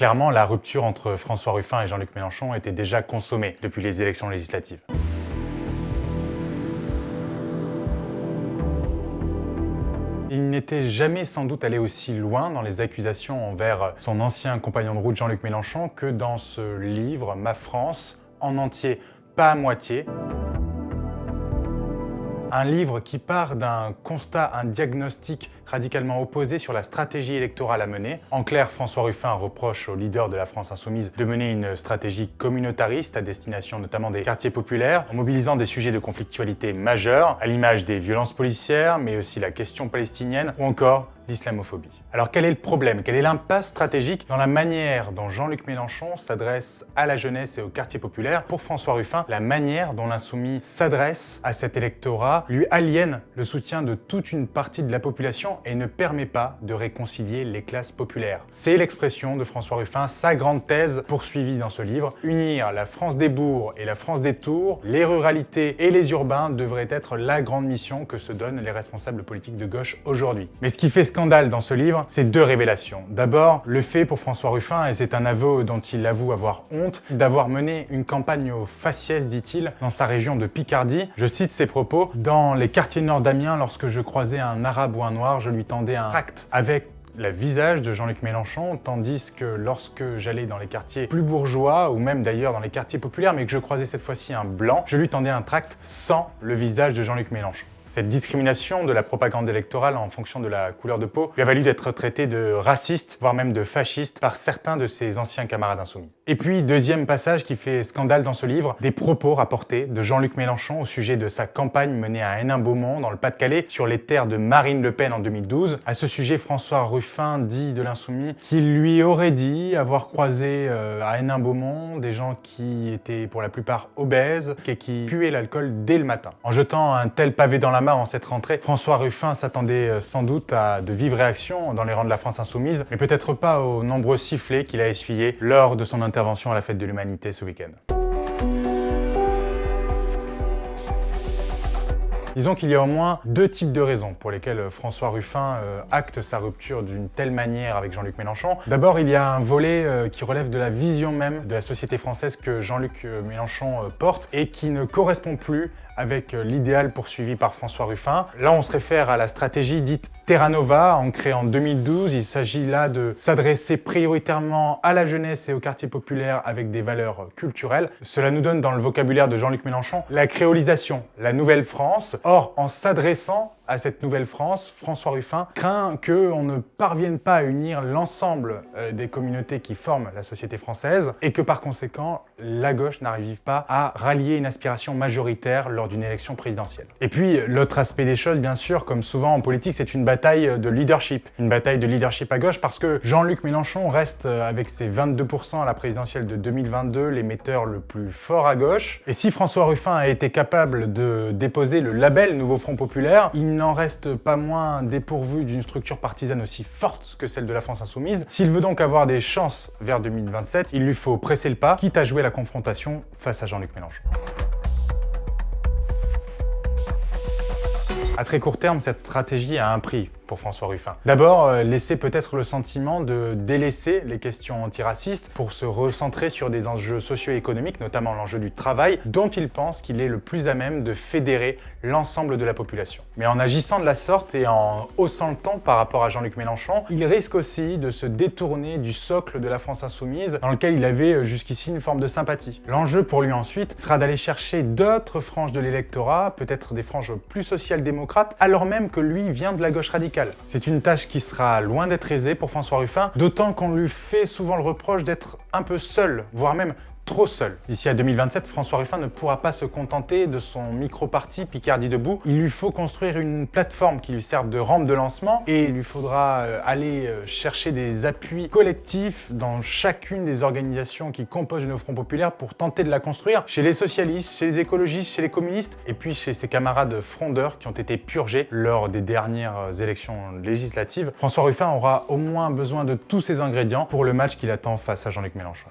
Clairement, la rupture entre François Ruffin et Jean-Luc Mélenchon était déjà consommée depuis les élections législatives. Il n'était jamais sans doute allé aussi loin dans les accusations envers son ancien compagnon de route Jean-Luc Mélenchon que dans ce livre, Ma France, en entier, pas à moitié. Un livre qui part d'un constat, un diagnostic radicalement opposé sur la stratégie électorale à mener. En clair, François Ruffin reproche au leader de la France Insoumise de mener une stratégie communautariste à destination notamment des quartiers populaires, en mobilisant des sujets de conflictualité majeurs, à l'image des violences policières, mais aussi la question palestinienne ou encore l'islamophobie. Alors quel est le problème? Quelle est l'impasse stratégique dans la manière dont Jean-Luc Mélenchon s'adresse à la jeunesse et aux quartiers populaires? Pour François Ruffin, la manière dont l'insoumis s'adresse à cet électorat lui aliène le soutien de toute une partie de la population et ne permet pas de réconcilier les classes populaires. C'est l'expression de François Ruffin, sa grande thèse poursuivie dans ce livre. Unir la France des bourgs et la France des tours, les ruralités et les urbains devrait être la grande mission que se donnent les responsables politiques de gauche aujourd'hui. Mais ce qui fait scandale dans ce livre, c'est deux révélations. D'abord, le fait pour François Ruffin, et c'est un aveu dont il avoue avoir honte, d'avoir mené une campagne au faciès, dit-il, dans sa région de Picardie. Je cite ses propos: « Dans les quartiers nord d'Amiens, lorsque je croisais un arabe ou un noir, je lui tendais un tract avec le visage de Jean-Luc Mélenchon, tandis que lorsque j'allais dans les quartiers plus bourgeois, ou même d'ailleurs dans les quartiers populaires, mais que je croisais cette fois-ci un blanc, je lui tendais un tract sans le visage de Jean-Luc Mélenchon. » Cette discrimination de la propagande électorale en fonction de la couleur de peau lui a valu d'être traité de raciste, voire même de fasciste, par certains de ses anciens camarades insoumis. Et puis, deuxième passage qui fait scandale dans ce livre, des propos rapportés de Jean-Luc Mélenchon au sujet de sa campagne menée à Hénin-Beaumont, dans le Pas-de-Calais, sur les terres de Marine Le Pen en 2012. À ce sujet, François Ruffin dit de l'insoumis qu'il lui aurait dit avoir croisé à Hénin-Beaumont des gens qui étaient pour la plupart obèses et qui puaient l'alcool dès le matin. En jetant un tel pavé dans la en cette rentrée, François Ruffin s'attendait sans doute à de vives réactions dans les rangs de la France Insoumise, mais peut-être pas aux nombreux sifflets qu'il a essuyés lors de son intervention à la Fête de l'Humanité ce week-end. Disons qu'il y a au moins deux types de raisons pour lesquelles François Ruffin acte sa rupture d'une telle manière avec Jean-Luc Mélenchon. D'abord, il y a un volet qui relève de la vision même de la société française que Jean-Luc Mélenchon porte et qui ne correspond plus avec l'idéal poursuivi par François Ruffin. Là, on se réfère à la stratégie dite Terra Nova, ancrée en 2012. Il s'agit là de s'adresser prioritairement à la jeunesse et aux quartiers populaires avec des valeurs culturelles. Cela nous donne dans le vocabulaire de Jean-Luc Mélenchon la créolisation, la nouvelle France. Or, en s'adressant à cette nouvelle France, François Ruffin craint qu'on ne parvienne pas à unir l'ensemble des communautés qui forment la société française et que par conséquent, la gauche n'arrive pas à rallier une aspiration majoritaire lors d'une élection présidentielle. Et puis, l'autre aspect des choses, bien sûr, comme souvent en politique, c'est une bataille de leadership. Une bataille de leadership à gauche parce que Jean-Luc Mélenchon reste, avec ses 22% à la présidentielle de 2022, l'émetteur le plus fort à gauche. Et si François Ruffin a été capable de déposer le label Nouveau Front Populaire, il n'en reste pas moins dépourvu d'une structure partisane aussi forte que celle de la France Insoumise. S'il veut donc avoir des chances vers 2027, il lui faut presser le pas, quitte à jouer la confrontation face à Jean-Luc Mélenchon. À très court terme, cette stratégie a un prix pour François Ruffin. D'abord, laisser peut-être le sentiment de délaisser les questions antiracistes pour se recentrer sur des enjeux socio-économiques, notamment l'enjeu du travail, dont il pense qu'il est le plus à même de fédérer l'ensemble de la population. Mais en agissant de la sorte et en haussant le ton par rapport à Jean-Luc Mélenchon, il risque aussi de se détourner du socle de la France Insoumise, dans lequel il avait jusqu'ici une forme de sympathie. L'enjeu pour lui ensuite sera d'aller chercher d'autres franges de l'électorat, peut-être des franges plus social-démocrates, alors même que lui vient de la gauche radicale. C'est une tâche qui sera loin d'être aisée pour François Ruffin, d'autant qu'on lui fait souvent le reproche d'être un peu seul, voire même trop seul. D'ici à 2027, François Ruffin ne pourra pas se contenter de son micro-parti Picardie Debout. Il lui faut construire une plateforme qui lui serve de rampe de lancement et il lui faudra aller chercher des appuis collectifs dans chacune des organisations qui composent le Nouveau Front Populaire pour tenter de la construire chez les socialistes, chez les écologistes, chez les communistes et puis chez ses camarades frondeurs qui ont été purgés lors des dernières élections législatives. François Ruffin aura au moins besoin de tous ces ingrédients pour le match qu'il attend face à Jean-Luc Mélenchon.